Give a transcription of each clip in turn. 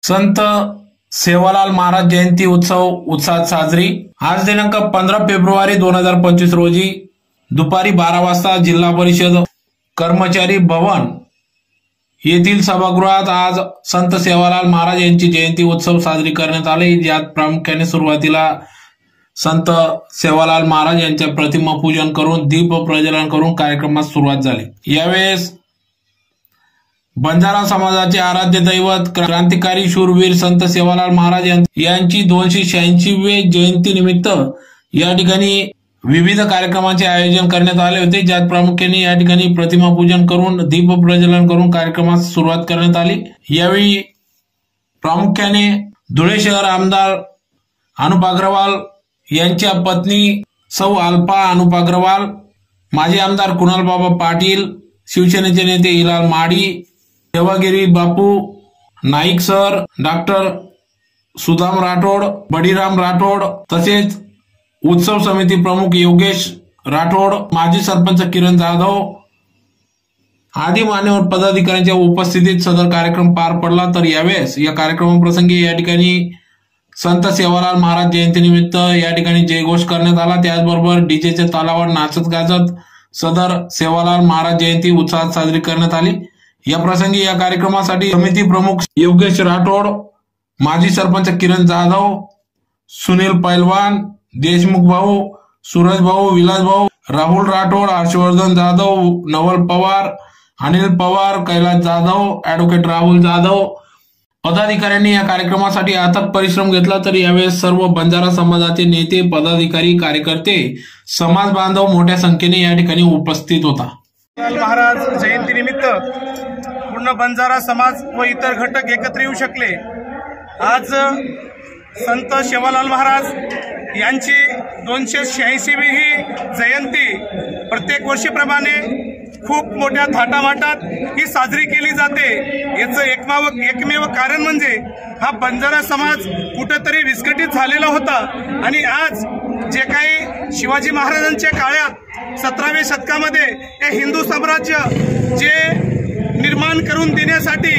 संत सेवालाल महाराज जयंती उत्सव उत्साहात साजरी। आज दिनांक 15 फेब्रुवारी 2025 रोजी दुपारी 12 वाजता जिल्हा परिषद कर्मचारी भवन येथील सभागृहात आज संत सेवालाल महाराज यांची जयंती उत्सव साजरी करण्यात आले। यात प्रामुख्याने सुरुवातीला संत सेवालाल महाराज यांच्या प्रतिमा पूजन करून दीप प्रज्वलन करून कार्यक्रमास सुरुवात झाली। यावेळेस बंजारा समाजाचे आराध्य दैवत क्रांतिकारी शूरवीर संत सेवालाल महाराज यांची 286वी जयंती निमित्त या ठिकाणी विविध कार्यक्रमांचे आयोजन करण्यात आले होते, ज्यात प्रामुख्याने या ठिकाणी प्रतिमा पूजन करून दीप प्रज्वलन करून कार्यक्रमास सुरुवात करण्यात आली। यावेळी प्रामुख्याने धुळे शहर आमदार अनुप अग्रवाल यांच्या पत्नी सौ अल्पा अनुप अग्रवाल, माजी आमदार कुणाल बाबा पाटील, शिवसेनेचे नेते हिलाल माडी, देवागिरी बापू नाईक सर, डॉक्टर सुदाम राठोड, बडीराम राठोड, तसेच उत्सव समिती प्रमुख योगेश राठोड, माजी सरपंच किरण जाधव आदी मान्यवर पदाधिकाऱ्यांच्या उपस्थितीत सदर कार्यक्रम पार पडला। तर यावेळेस या कार्यक्रमाप्रसंगी या ठिकाणी संत सेवालाल महाराज जयंतीनिमित्त या ठिकाणी जयघोष करण्यात आला। त्याचबरोबर डीजेच्या तालावर नाचत गाजत सदर सेवालाल महाराज जयंती उत्साहात साजरी करण्यात आली। या प्रसंगी या कार्यक्रमासाठी समिती प्रमुख योगेश राठोड, माजी सरपंच किरण जाधव, सुनील पैलवान, देशमुख भाऊ, सूरज भाऊ, विलास भाऊ, राहुल राठोड, हर्षवर्धन जाधव, नवल पवार, अनिल पवार, कैलास जाधव, ऍडव्होकेट राहुल जाधव पदाधिकाऱ्यांनी या कार्यक्रमासाठी अथक परिश्रम घेतला। तर यावेळेस सर्व बंजारा समाजाचे नेते, पदाधिकारी, कार्यकर्ते, समाज बांधव मोठ्या संख्येने या ठिकाणी उपस्थित होता। महाराज जयंती निमित्त पूर्ण बंजारा समाज व इतर घटक एकत्र येऊ शकले। आज संत सेवालाल महाराज यांची 286वी ही जयंती प्रत्येक वर्षीप्रमाणे खूप मोठ्या थाटामाटात ही साजरी केली जाते। याचं एकमेव कारण म्हणजे हा बंजारा समाज कुठेतरी विस्कटीत झालेला होता आणि आज जे काही शिवाजी महाराजांच्या काळात 17व्या शतकामध्ये हे हिंदू साम्राज्य जे निर्माण करून देण्यासाठी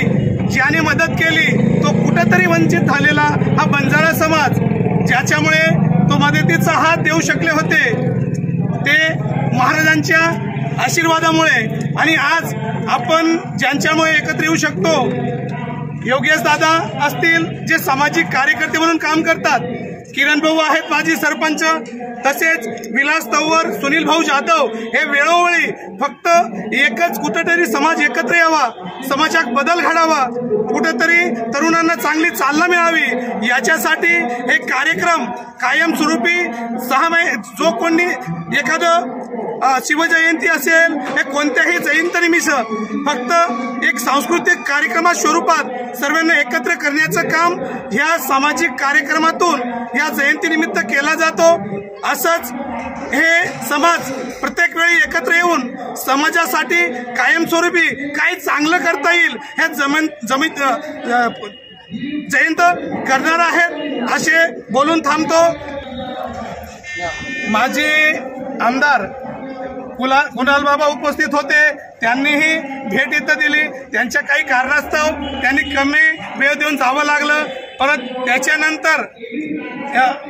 ज्याने मदत केली तो कुठेतरी वंचित झालेला हा बंजारा समाज, ज्याच्यामुळे तो मदतीचा हात देऊ शकले होते ते महाराजांच्या आशीर्वादामुळे। आणि आज आपण ज्यांच्यामुळे एकत्र येऊ शकतो, योगेश दादा असतील जे सामाजिक कार्यकर्ते म्हणून काम करतात, किरण भाऊ आहेत माजी सरपंच, तसेच विलास तंवर, सुनील भाऊ जाधव, हे वेळोवेळी फक्त एकच कुठेतरी समाज एकत्र यावा, समाजात बदल घडावा, कुठेतरी तरुणांना चांगली चालना मिळावी याच्यासाठी हे कार्यक्रम कायमस्वरूपी 6 महिने जो कोणी एखादं शिवजयंती असेल हे कोणत्याही जयंतीनिमित्त फक्त एक सांस्कृतिक कार्यक्रमा स्वरूपात सर्वांना एकत्र करण्याचं काम ह्या सामाजिक कार्यक्रमातून या जयंतीनिमित्त केला जातो। असंच हे समाज प्रत्येक वेळी एकत्र येऊन समाजासाठी कायमस्वरूपी काही चांगलं करता येईल हे जयंत करणार आहेत असे बोलून थांबतो। माजी आमदार कुणाल बाबा उपस्थित होते, त्यांनीही भेट इथं दिली। त्यांच्या काही कारणास्तव त्यांनी कमी वेळ देऊन जावं लागलं, परत त्याच्यानंतर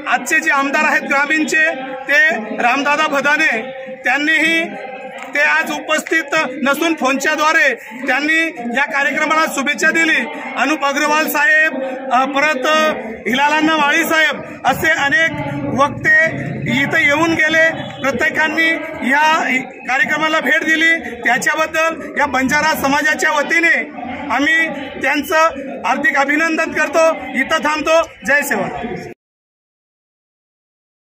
आजचे जे आमदार आहेत ग्रामीणचे ते रामदादा भदाने, त्यांनीही ते आज उपस्थित नसून फोनच्याद्वारे त्यांनी या कार्यक्रमाला शुभेच्छा दिली। अनुप अग्रवाल साहेब, परत हिलालांना माळी साहेब असे अनेक वक्ते इथं येऊन गेले, प्रत्येकांनी या कार्यक्रमाला भेट दिली। त्याच्याबद्दल या बंजारा समाजाच्या वतीने आम्ही त्यांचं हार्दिक अभिनंदन करतो। इथं थांबतो। जय सेवा।